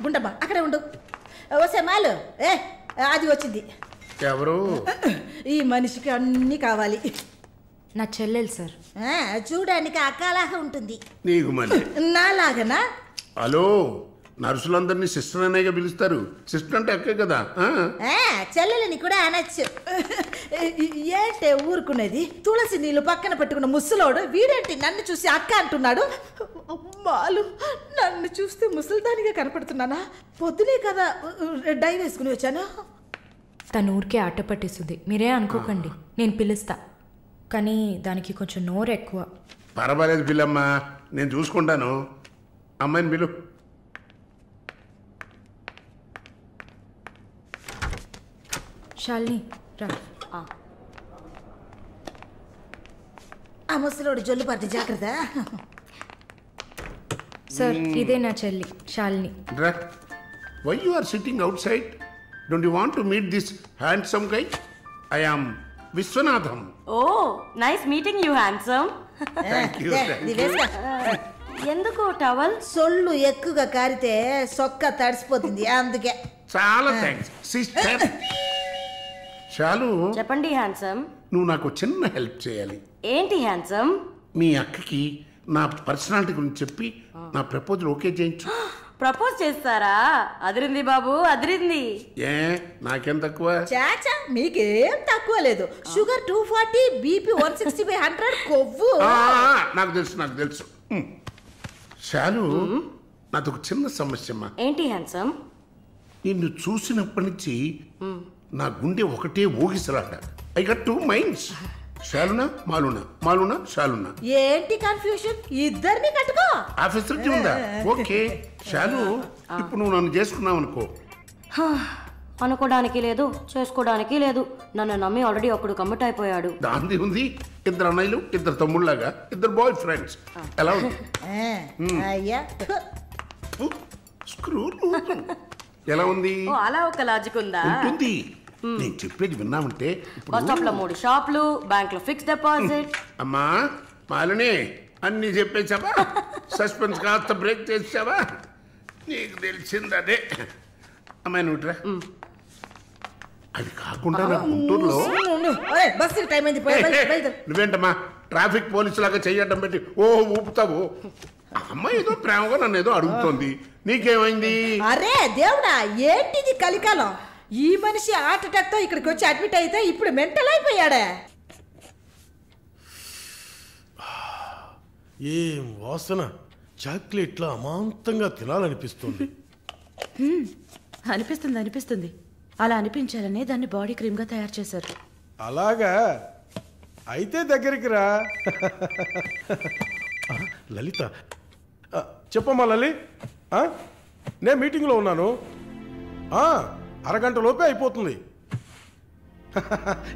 గుండమ్మ అక్కడే ఉండు. వస్తే మాలు అది వచ్చింది. ఎవరు? ఈ మనిషికి అన్నీ కావాలి. నా చెల్లెలు సార్. చూడడానికి అక్కలాగా ఉంటుంది. నీకు మళ్ళీ నాలాగనా? హలో, నర్సులందరినీ సిస్టర్ అనేగా పిలుస్తారు. సిస్టర్ అంటే అక్కే కదా. చెల్లెలని కూడా అనొచ్చు. ఏంటే ఊరుకునేది? తులసి నీళ్ళు పక్కన పెట్టుకున్న ముసలోడు వీడేంటి నన్ను చూసి అక్క అంటున్నాడు? అమ్మాలు, నన్ను చూస్తే ముసలిదానిగా కనపడుతున్నానా? పొద్దునే కదా డై వేసుకుని వచ్చాను. తను ఊరికే ఆట పట్టేస్తుంది, మీరే అనుకోకండి. నేను పిలుస్తా, కానీ దానికి కొంచెం నోరు ఎక్కువ. పర్వాలేదు పిల్లమ్మా, నేను చూసుకుంటాను. అమ్మాయిని పిలు. శాలిని రా. ఆ ముసలోడు జొల్లు పడితే జాగ్రత్త. సార్, ఇదే నా చెల్లి Shalini. Why you are sitting outside? Don't you want to meet this handsome guy? I am Viswanatham. Oh, nice meeting you handsome. ఎందుకు టవల్? సొల్లు ఎక్కువగా కారితే సొక్క తడిసిపోతుంది, అందుకే. చాలా థ్యాంక్స్ సిస్టర్. చాలు, చెప్పండి హ్యాండ్సమ్. నువ్వు నాకు చిన్న హెల్ప్ చేయాలి. ఏంటి హ్యాండ్సమ్? మీ అక్కకి నా పర్సనాలిటీ గురించి చెప్పి నా ప్రపోజల్ ఓకే చేయించు. ప్రపోజ్ చేస్తారా? అదిరింది బాబు, అదిరింది. నాకేం తక్కువ? చాచా, మీకేం తక్కువ లేదు. షుగర్ 240, బీపీ 160/100, కొవ్వు. నాకు తెలుసు. చాలు, నాదొక చిన్న సమస్యమ్మా. ఏంటి హ్యాండ్సమ్? నిన్ను చూసినప్పటి నుంచి నా గుండె ఒకటే ఊగిసలాట. I got 2 minds. శాలునా మాలునా, మాలునా శాలునా. ఏంటి కన్ఫ్యూషన్? ఇద్దరిని కట్టుకో. ఆఫీసర్ ఉందా? ఓకే శాలు, ఇప్పుడు నువ్వు నన్ను చేసుకున్నావు అనుకో. అనుకోవడానికి లేదు, చేసుకోవడానికి లేదు. నన్ను నమ్మి ఆల్రెడీ ఒకడు కమిట్ అయిపోయాడు. దాంది ఉంది. 2 అన్నయ్యలు, 2 తమ్ముళ్ళలాగా, 2 బాయ్ ఫ్రెండ్స్. ఎలా ఉంది? స్క్రూ ఎలా ఉంది? అలా ఒక లాజిక్ ఉందా? ఉంటుంది. నేను చెప్పేది విన్నామంటే బస్ స్టాప్ లో 3 షాపులు, బ్యాంక్ లో ఫిక్స్ డిపాజిట్. అమ్మా మాలిని, అన్ని చెప్పేసావా? సస్పెన్స్ కాస్త బ్రేక్ చేసావా? నీకు తెలిసింది అదే. అమ్మాయి నువ్వుట్రా. అది కాకుండా నా గుంటూరులో నువ్వేంటమ్మా ట్రాఫిక్ పోలీసు లాగా చెయ్యడం పెట్టి ఊపుతావు? అమ్మాయి ఏదో ప్రేమగా నన్ను ఏదో అడుగుతోంది. నీకేమైంది? అరే దేవుడా, ఏంటిది కలికాలం? ఈ మనిషి హార్ట్ అటాక్ తో ఇక్కడికి వచ్చి అడ్మిట్ అయితే ఇప్పుడు మెంటల్ అయిపోయాడే. ఏం వాసన! చాక్లెట్లా అమాంతంగా తినాలనిపిస్తుంది. అనిపిస్తుంది. అలా అనిపించాలనే దాన్ని బాడీ క్రీమ్ గా తయారు చేశారు. అలాగా? అయితే దగ్గరికి రా. లలిత, చెప్పమ్మా లలి. నేను మీటింగ్లో ఉన్నాను. అరగంట లోపే అయిపోతుంది.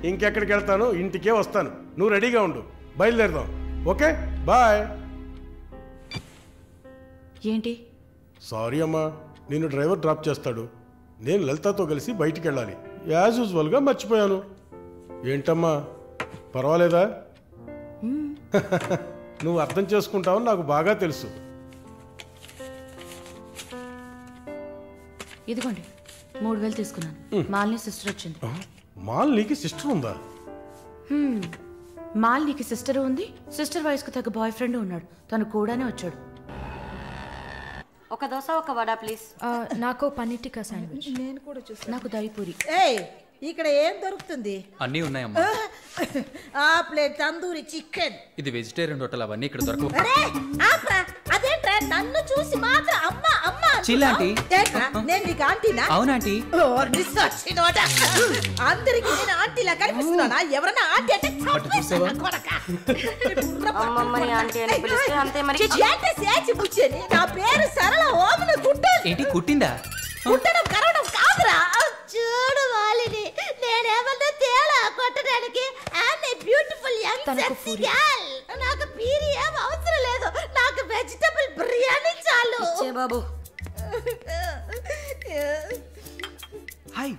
ఇంకెక్కడికి వెళ్తాను? ఇంటికే వస్తాను. నువ్వు రెడీగా ఉండు, బయలుదేరదాం. Okay, bye. ఏంటి? సారీ అమ్మా, నిన్ను డ్రైవర్ డ్రాప్ చేస్తాడు. నేను లలితతో కలిసి బయటికి వెళ్ళాలి. యాజ్ యూజువల్గా మర్చిపోయాను. ఏంటమ్మా, పర్వాలేదా? నువ్వు అర్థం చేసుకుంటావని నాకు బాగా తెలుసు. ఇదిగోండి 3000 తీసుకున్నాను. మాలిని సిస్టర్ వచ్చింది. మాలినికి సిస్టర్ ఉందా? మాలినికి సిస్టర్ ఉంది. సిస్టర్ వయసుకు తగ్గ బాయ్ ఫ్రెండ్ ఉన్నాడు. తను కూడానే వచ్చాడు. ఒక దోశ, ఒక వడ ప్లీజ్. నాకు పన్నీర్ శాండ్విచ్. నేను కూడా చూసాను. నాకు దహిపూరి. ఇక్కడ ఏం దొరుకుతుంది? అన్నీ ఉన్నాయమ్మా. ఆ ప్లేట్ తందూరి చికెన్. ఇది వెజిటేరియన్ హోటల్, అవన్నీ ఇక్కడ దొరకవు. అదేంట్రా నన్ను చూసి మాత్రం అమ్మా అమ్మా? చిల్లాంటి, నేను నీకు ఆంటీనా? అవునాంటీ. అందరికి నేను ఆంటీలా కనిపిస్తున్నానా? ఎవరన్నా ఆంటీ అంటే అమ్మమ్మని ఆంటీ అని పిలిస్తే అంతే మరి. నా పేరు సరళ. ఓమన కుట్టాను. ఏంటి కుట్టిందా? కుట్టడం కరవడం కాదురా. చూడు మాలిని, నేనేమన్నా తేడా కొట్టడానికి. Beautiful young sexy girl. నాకు పీరి ఏం అవసరం లేదు. నాకు వెజిటబుల్ బిర్యానీ చాలు. బాబు హాయ్.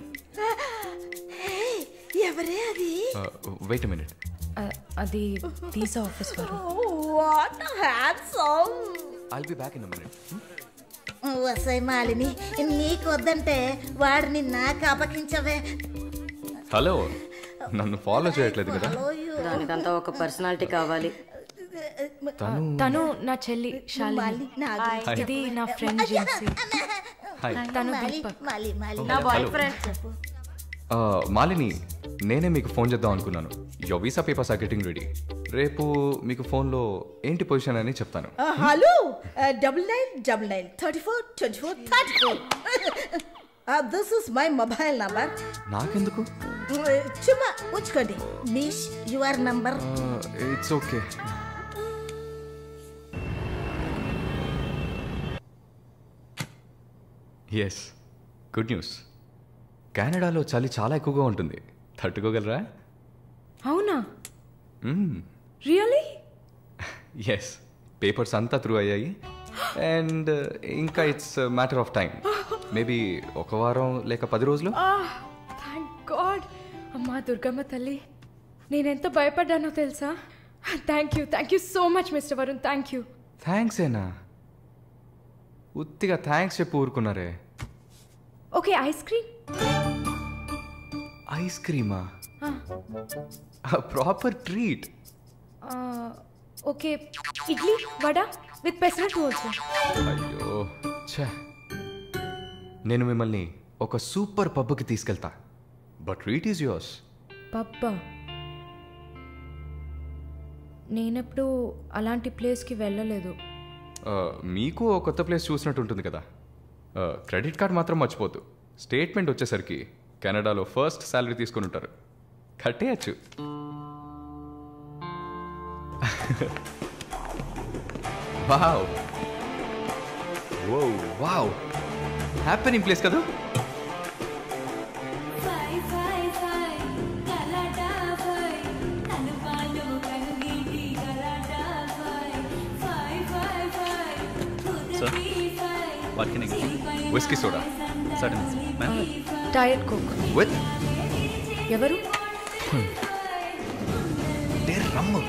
ఎవరే అది? Wait a minute. అది వీసా ఆఫీస్ వారు. What handsome. I'll be back in a minute. వసై మాలిని నీకు వద్దంటే వాడిని నాకు అపకించవే. హలో, నన్ను ఫాలో చేయట్లేదు కదా? దానికంతా ఒక పర్సనాలిటీ కావాలి. తను నా చెల్లి శాలిని. ఇది నా ఫ్రెండ్ జిన్సీ. తను దీపక్. నా బాయ్ ఫ్రెండ్. మాలిని, నేనే మీకు ఫోన్ చేద్దాం అనుకున్నాను. Your visa papers are getting ready. రేపు మీకు ఫోన్లో ఏంటి పొజిషన్ అని చెప్తాను. Hello, 9999342434. This is my mobile number. నాకెందుకు? చుమ్మా ఉంచుకోండి. నిష్ your number. It's okay. Yes, good news. కెనడాలో చలి చాలా ఎక్కువగా ఉంటుంది. తట్టుకోగలరా? అవునా? రియలీ? ఎస్, పేపర్స్ అంతా త్రూ అయ్యాయి. అండ్ ఇంకా it's matter of time. Maybe ఒక వారం లేక 10 రోజులు. Thank God. అమ్మా దుర్గమ్మ తల్లి, నేనెంత భయపడ్డానో తెలుసా? Thank you so much mister Varun. Thank you. Thanks ఏనా? ఉత్తిగా థ్యాంక్స్ చెప్పి ఊరుకున్నారే. Okay, ice cream. ఐస్ క్రీమా? Proper treat. Okay, idli vada with pesarattu also. అయ్యో ఛే, నేను మిమ్మల్ని ఒక సూపర్ పబ్కి తీసుకెళ్తా. But treat is yours. పబ్బా? నేనెప్పుడు అలాంటి ప్లేస్కి వెళ్ళలేదు. మీకు ఒక కొత్త ప్లేస్ చూసినట్టు ఉంటుంది కదా. క్రెడిట్ కార్డ్ మాత్రం మర్చిపోద్దు. స్టేట్మెంట్ వచ్చేసరికి కెనడాలో ఫస్ట్ శాలరీ తీసుకుని ఉంటారు. కట్టేయచ్చు. వావ్ వావ్, హ్యాపెనింగ్ ప్లేస్ కదా. Whisky soda. Diet coke with ఎవరు? రమ్ము.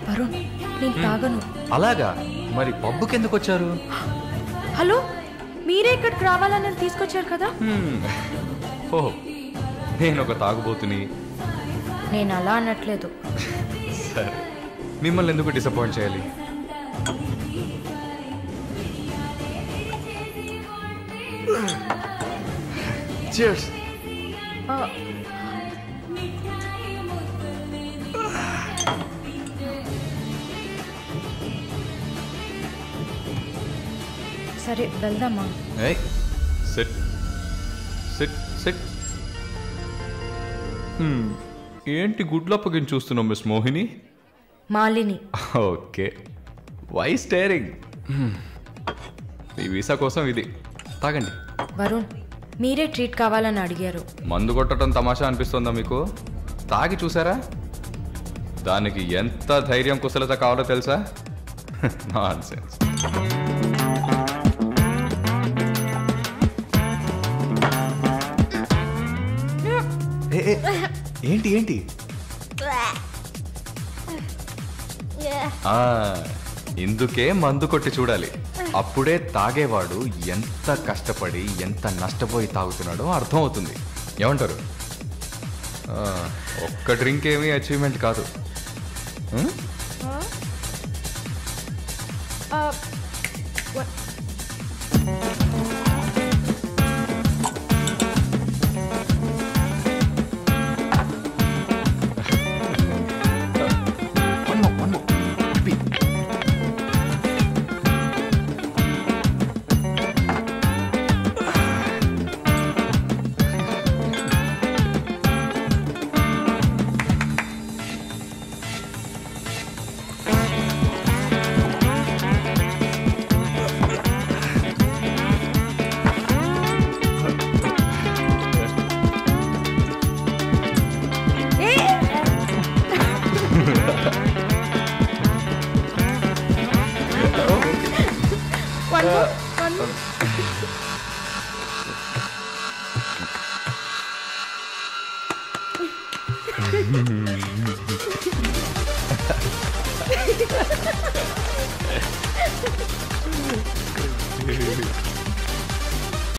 వరుణ్, నేను తాగను. అలాగా? మరి పబ్బుకి ఎందుకు వచ్చారు? హలో, మీరే ఇక్కడికి రావాలని తీసుకొచ్చారు కదా. ఓ, నేను ఒక తాగుబోతుని. నేను అలా అనట్లేదు. సరే, మిమ్మల్ని ఎందుకు డిసప్పాయింట్ చేయాలి? Cheers. సరే వెళ్దామా? Sit sit sit. ఏంటి గుడ్లప్పగిని చూస్తున్నావు miss Mohini? Malini. Okay, why staring? ఈ వీసా కోసం ఇది తాగండి. వరుణ్, మీరే ట్రీట్ కావాలని అడిగారు. మందు కొట్టడం తమాషా అనిపిస్తుందా మీకు? తాగి చూసారా? దానికి ఎంత ధైర్యం కుశలత కావాలో తెలుసా? నాన్సెన్స్. ఏంటి ఏంటి? ఇందుకే మందు కొట్టి చూడాలి. అప్పుడే తాగేవాడు ఎంత కష్టపడి ఎంత నష్టపోయి తాగుతున్నాడో అర్థం అవుతుంది. ఏమంటారు? ఒక్క డ్రింక్ ఏమీ అచీవ్మెంట్ కాదు. బాయ్